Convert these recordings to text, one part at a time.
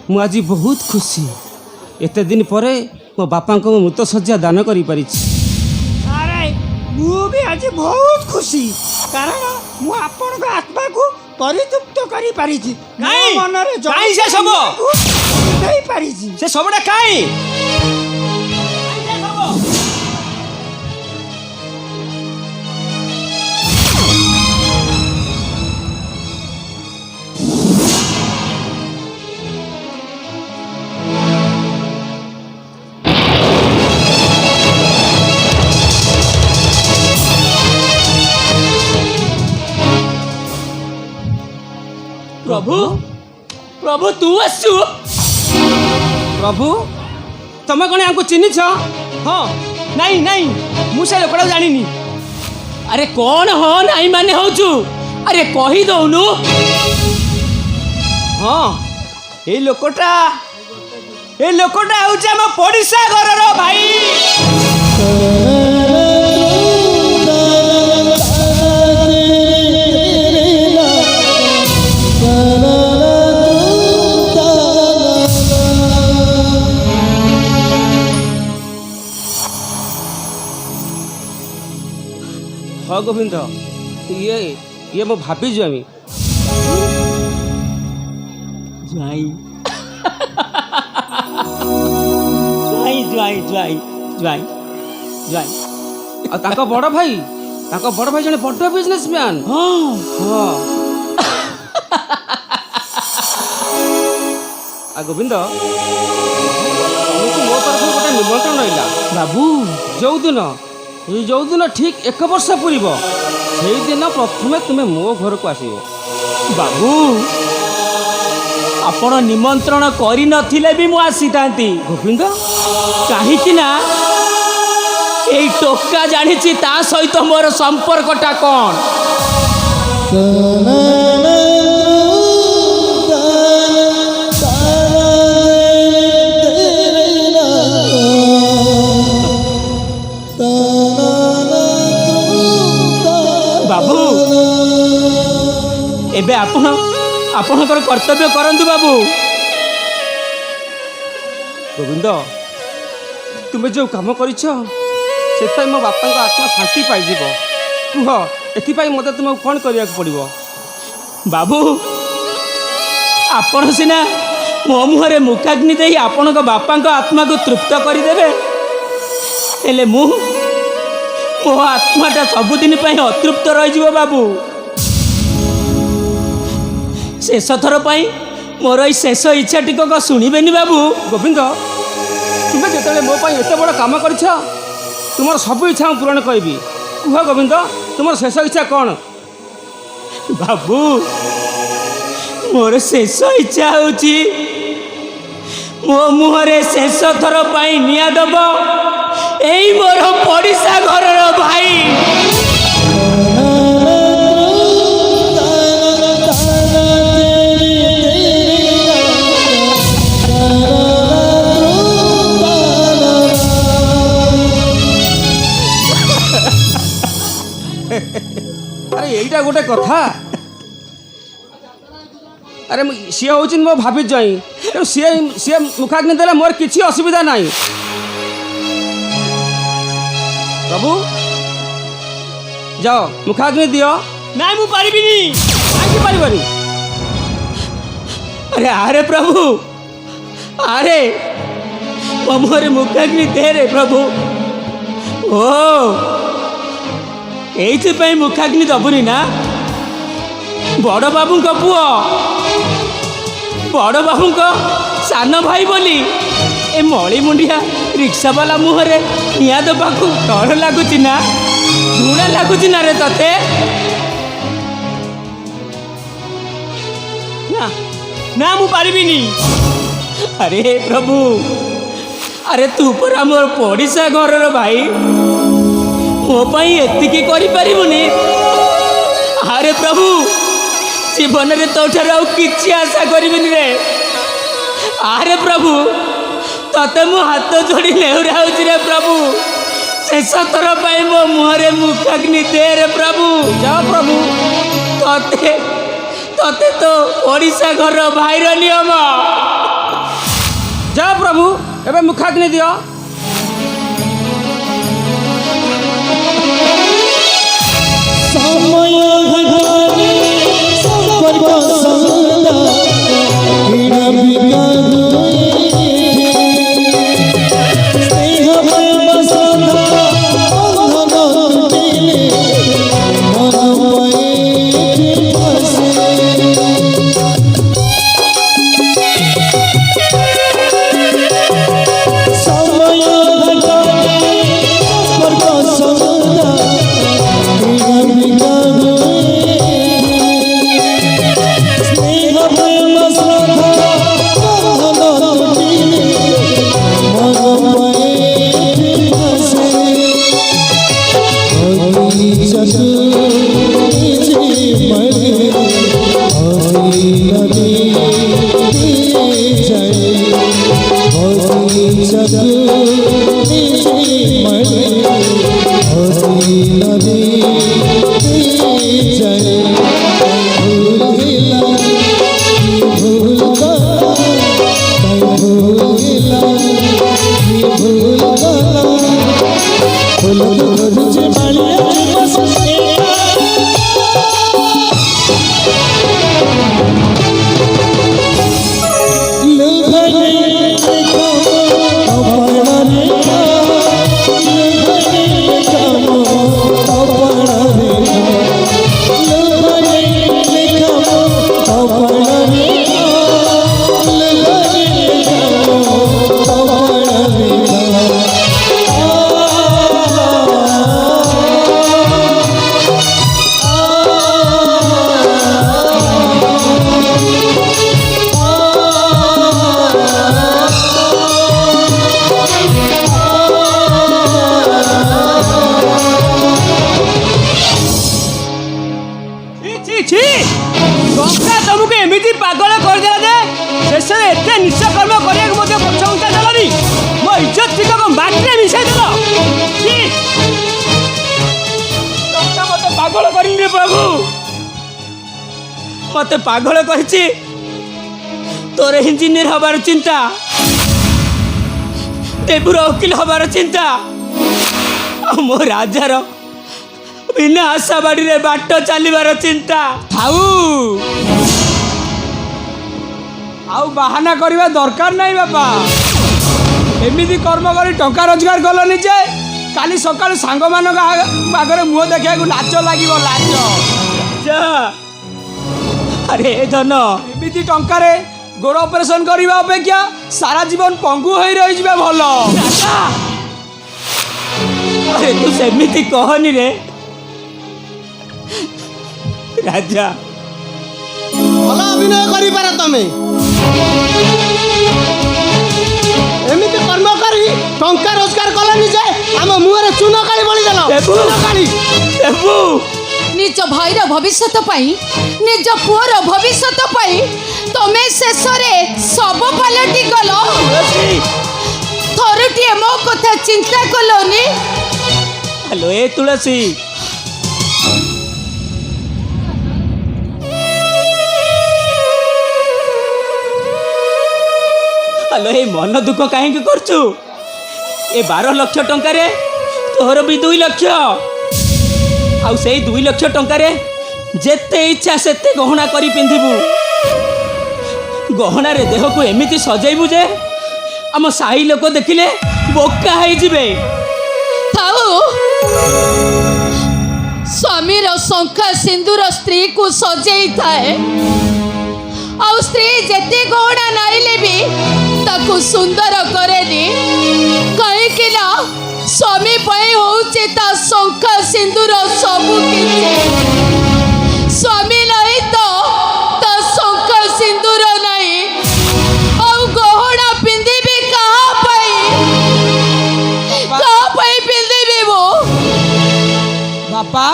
मु आज बहुत खुशी एते दिन पर मो बापा को मृत शଯ୍या दान करी परिछि। अरे मु भी आज बहुत खुशी कारण मु आपन को आत्मा को परितृप्त करी परिछि। काई मनरे काई से सब देई परिछि से सबडा काई प्रभु प्रभु तू आसु प्रभु तमे कने हमको चिन्ह छ? हाँ नहीं नहीं मुझे लोकड़ा जानी। अरे कौन हो नहीं माने हो चु अरे कही दौनु। हाँ ये लोकटा हूँ आम पड़िशा घर भाई। हाँ गोविंद ये मो भाभी जामी ज्वाई ज्वाई ज्वाई ज्वाई ज्वाई ज्वाई आ ताका बड़ भाई जने बड़ बिजनेसमैन। हाँ हाँ आ गोविंद तुमको मो तरफ गोटे निमंत्रण रहा बाबू जो दिन ठीक 1 वर्ष पूर्व से दिन प्रथमे तुम्हें मो घर को आसो। बाबू आपण निमंत्रण करी नथिले भी मु आसी तांती गोविंद काहे ना एई टोका जानिछि ता सहित मोर संपर्कटा कोन। बाबू एबे आपणकर कर्तव्य करंतु बाबू। गोविंद तुम्हें जो काम करिछ से मो बापा आत्मा शांति पाई कह एथि मत तुमको कौन करने पड़ो। बाबू आपण सिना मो मुहरे मुखाग्नि दे आपण बापा आत्मा को तृप्त करदेवे हेले मो आत्माटा सबुदिन अतृप्त रही बाबू। शेष थर मोर ई शेष इच्छा टिकक शुणबेनि बाबू। गोविंद तुम्हें जिते मो एत बड़ कम कर तुम सब इच्छा पूरण करी कह गोविंद तुम शेष इच्छा कौन? बाबू मोर शेष इच्छा होची मो मुहरे शेष थर निया दब एई मोर पड़िशा घर भाई। अरे यहीटा गोटे कथा। अरे सी हूँ मो भाभी जाई सी मुखाग्नि देला मोर किसी असुविधा नहीं। प्रभु जाओ मुखाग्नि दियो। ना मु पारिबिनी। काहे पारिबनी? अरे अरे प्रभु अरे ମୋ ମୁହଁରେ ମୁଖାଗ୍ନି ଦେ ରେ ପ୍ରଭୁ। ଓ ଏଇଥିପାଇଁ ମୁଖାଗ୍ନି ଦବୁନି ନା? ବଡ଼ ବାବୁଙ୍କ ପୁଅ, ବଡ଼ ବାବୁଙ୍କ ସାନ ଭାଇ ବୋଲି ଏ ମଳି ମୁଣ୍ଡିଆ ରିକ୍ସାବାଲା ମୁହଁରେ ନିଆଁ ଦେବାକୁ ଡର ଲାଗୁଛି ନା? ଘୃଣା ଲାଗୁଛି ନା ରେ ତତେ? ନା ନା ମୁଁ ପାରିବିନି। ଆରେ ପ୍ରଭୁ, ଆରେ ତୁ ପରା ମୋର ପଡ଼ିଶା ଘରର ଭାଇ, ମୋ ପାଇଁ ଏତିକି କରିପାରିବୁନି? ଆରେ ପ୍ରଭୁ, ଜୀବନରେ ତୋଠାରୁ ଆଉ କିଛି ଆଶା କରିବିନି ରେ। ଆରେ ପ୍ରଭୁ, ତତେ ମୁଁ ହାତ ଯୋଡ଼ି ନେହୁରାଉଛି ରେ ପ୍ରଭୁ। ଶେଷ ଥର ପାଇଁ ମୋ ମୁହଁରେ ମୁଖାଗ୍ନି ଦେ ରେ ପ୍ରଭୁ। ଯାଅ ପ୍ରଭୁ, ତତେ ତତେ ତ ଓଡ଼ିଶା ଘର ଭାଇର ନିୟମ। ଯାଅ ପ୍ରଭୁ, ଏବେ ମୁଖାଗ୍ନି ଦିଅ। मते पागल कहिछि तोर इंजीनियर हबार चिंता, देबुर वकील हबार चिंता, मो राजार बिना आशा बाड़ी रे बाट चलीबार चिंता थाऊ। आउ बहाना करवा दरकार नहीं बापा। एमिदी कर्म करी टंका रोजगार कलनि जे काली सकाळ सांग मानक आगरे मुह देखा नाच लागिब लाच। अरे धन एमिदी टंका रे गोड़ ऑपरेशन करवा अपेक्षा सारा जीवन पंगु हो रही भल। अरे तू सेमिति कहनी रे राजा। भल अभिनय करि पार तमे एमिति कर्म करी टंका रोजगार कलनि जे आम मुहरे चून काली बळी देल। चून काली देबू निज भाईर भविष्य पाई निज पुअर भविष्य पाई तमे शेष रे सब पलटि गल। थरुटिए मो कथा चिंता कलोनी। हेलो ए तुलसी, हेलो ए मन दुख कहीं करचु? ए 12 लाख टंका रे तोहर भी 2 लाख, आउ से 2 लाख टंका रे जेते इच्छा सेते गहना करी पिंधिबू। गहना रे देह को एमिति सजेबू जे आम साही लोक देखिले बोका ହେଇଯିବେ। ଥାଉ ସ୍ୱାମୀର ଶଙ୍ଖା ସିନ୍ଦୁର ସ୍ତ୍ରୀକୁ ସଜେଇ ଥାଏ ଆଉ ସ୍ତ୍ରୀ ଯେତେ ଗହଣା ନାଇଲେ ବି ତାକୁ ସୁନ୍ଦର କରେନି କାହିଁକି ନା ସ୍ୱାମୀ ପାଇଁ ହଉଛି ତା ଶଙ୍ଖା ସିନ୍ଦୁର ସବୁ କିଛି। ସ୍ୱାମୀ ନାହିଁ ତ ତା ଶଙ୍ଖା ସିନ୍ଦୁର ନାହିଁ ଆଉ ଗହଣା ପିନ୍ଧିବି କାହା ପାଇଁ ପିନ୍ଧିବି ମୁଁ? ବାପା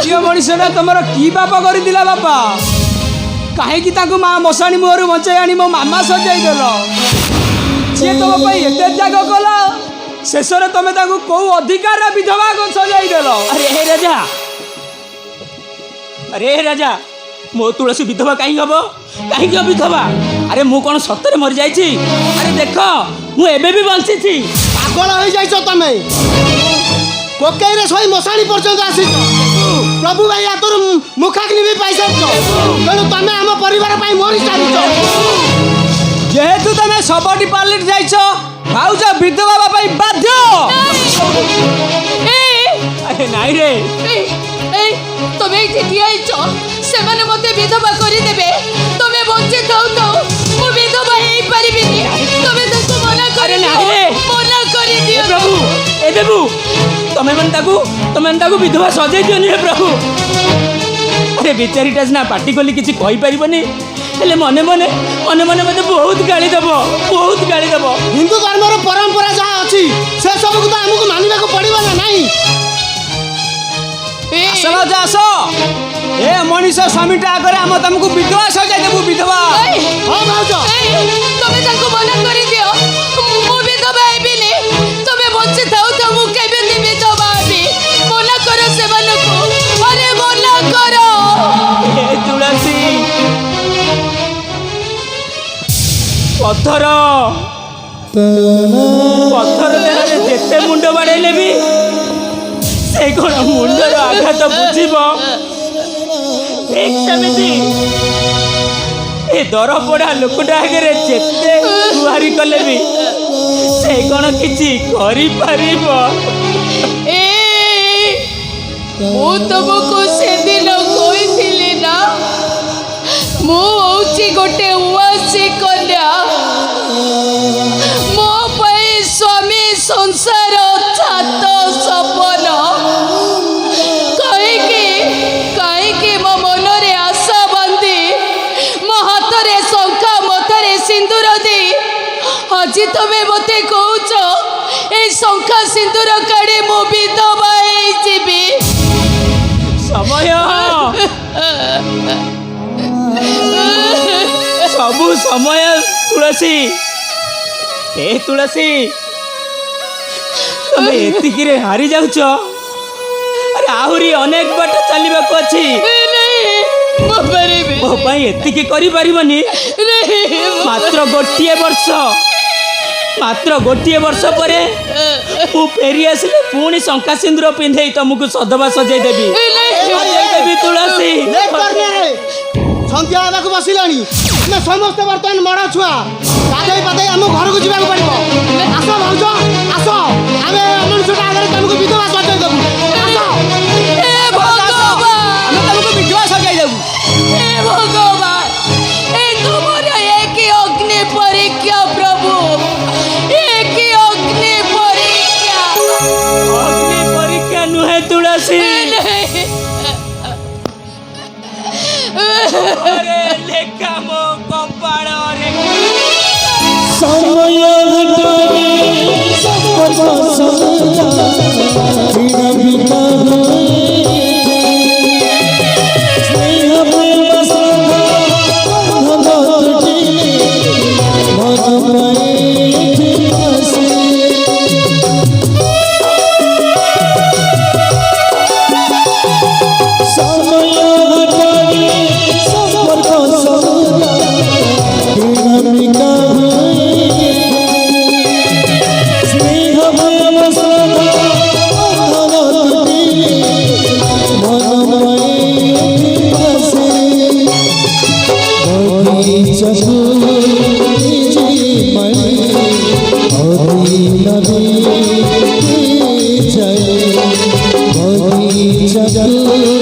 ଝିଅ ମଣିଷଟା ତମର କି ବାପ କରିଥିଲା ବାପା? କାହିଁକି ତାକୁ ମା ମଶାଣି ମୁହଁରୁ ବଞ୍ଚାଇ ଆଣି ମୋ ମାମା ସଜାଇ ଦେଲ? ସିଏ ତମ ପାଇଁ ଏତେ ତ୍ୟାଗ କଲା, ଶେଷରେ ତମେ ତାକୁ କୋଉ ଅଧିକାର ବିଧବା ସଜାଇ ଦେଲ? अरे राजा मो तुलसी विधवा कहीं हम कहीं विधवा? अरे मु कौन सतरे मरी जाइछि? अरे देख मु एबे भी बंची थी। पागल हो जाइछ तमे कोकेई रे सोई मशाणी पर्यंत आसी प्रभु भाई आतोर मुखाग्नि भी पाई सारिछ तेणु तमे हम परिवार पाई मरी सारिछ। जेहेतु तमे सबटी पालिट जाइछ भाउज विधवा बाबा बाध्य। अरे नाई रे তুমি ঠিকই আইছো সেমানে মতে বিধবা করে দেবে তুমি বঞ্চে থাও তো মু বিধবা হই পারিবিনি তুমি তাকে মনা করে না রে মনা করে দিও प्रभु ए देबू तमे मन ताकू विधवा सजाई दियो रे प्रभु। अरे बेचारीटा ना पार्टी कली किसी कहि परिबनी हेले मने मने मते बहुत गाली देबो हिंदू धर्मर परंपरा जहाँ अच्छी से सब को हमको मानने को पड़िबा ना नहीं। आस भाउज आस ए मनीष स्वामीटा आगे आम तुमको विधवा सजाई देबू विधवा। हाँ भाउज তুমি তাকে মনা করে দিও মু বিধবা হইবিনি তুমি বঞ্চে থাও তো মু কেবে নি বিধবা হবি মনা করো সেমানকু আরে মনা করো। ए तुलसी पत्थर देहरे जेते मुंड बाड़ेले भी से कौन मुंडर आघात बुझीब ठीक सेमिति ए दर पड़ा लोकटा आगे जेते गुहारी कले भी से कौन किछि करि परिब? ମୁଁ ତମକୁ ସେଦିନ କହିଥିଲି ନା ମୁଁ ହଉଛି ଗୋଟେ ଉଆସି କନ୍ୟା ମୋ ପାଇଁ ସ୍ୱାମୀ ସଂସାର ଛାତ ସପନ କାହିଁକି ମୋ ମନରେ ଆଶା ବାନ୍ଧି ମୋ ହାତରେ ଶଙ୍ଖା ମଥାରେ ସିନ୍ଦୁର ଦେଇ ଆଜି ତମେ ମୋତେ କହୁଛ এই শঙ্খা সিন্দুর কাড়ে মো বিধবা হইଯିବି। समय सबु समय तुलसी ए तुलसी तमे एतिकी रे हारी जाउछ? अरे आहुरी अनेक बाट चलिबाको अछि मो पई एतिकी करि परिबनी? मात्र गोटे वर्ष पर मु फेरी आसिले पुणी शंका सिंदूर पिंधे तुमको सधवा सजाई देवी तुलसी। संख्या आवाक बसिलानी मैं समस्त बर्तमान मड़ा छुआ गाधई पाधई आम घर को जावाक पड़ो। आस भाउज आस आम मनुष्यटा आगे तुमको विधवा सजाई देबू। आस आम तुमको विधवा सजाई देबू। हे भगवान ए तुमर एक अग्नि परीक्षा प्रभु एक अग्नि परीक्षा नुहे तुलसी अरे लेखा मो कपाळ रे समय घटने बगीचको मणि नदी जय बगीचको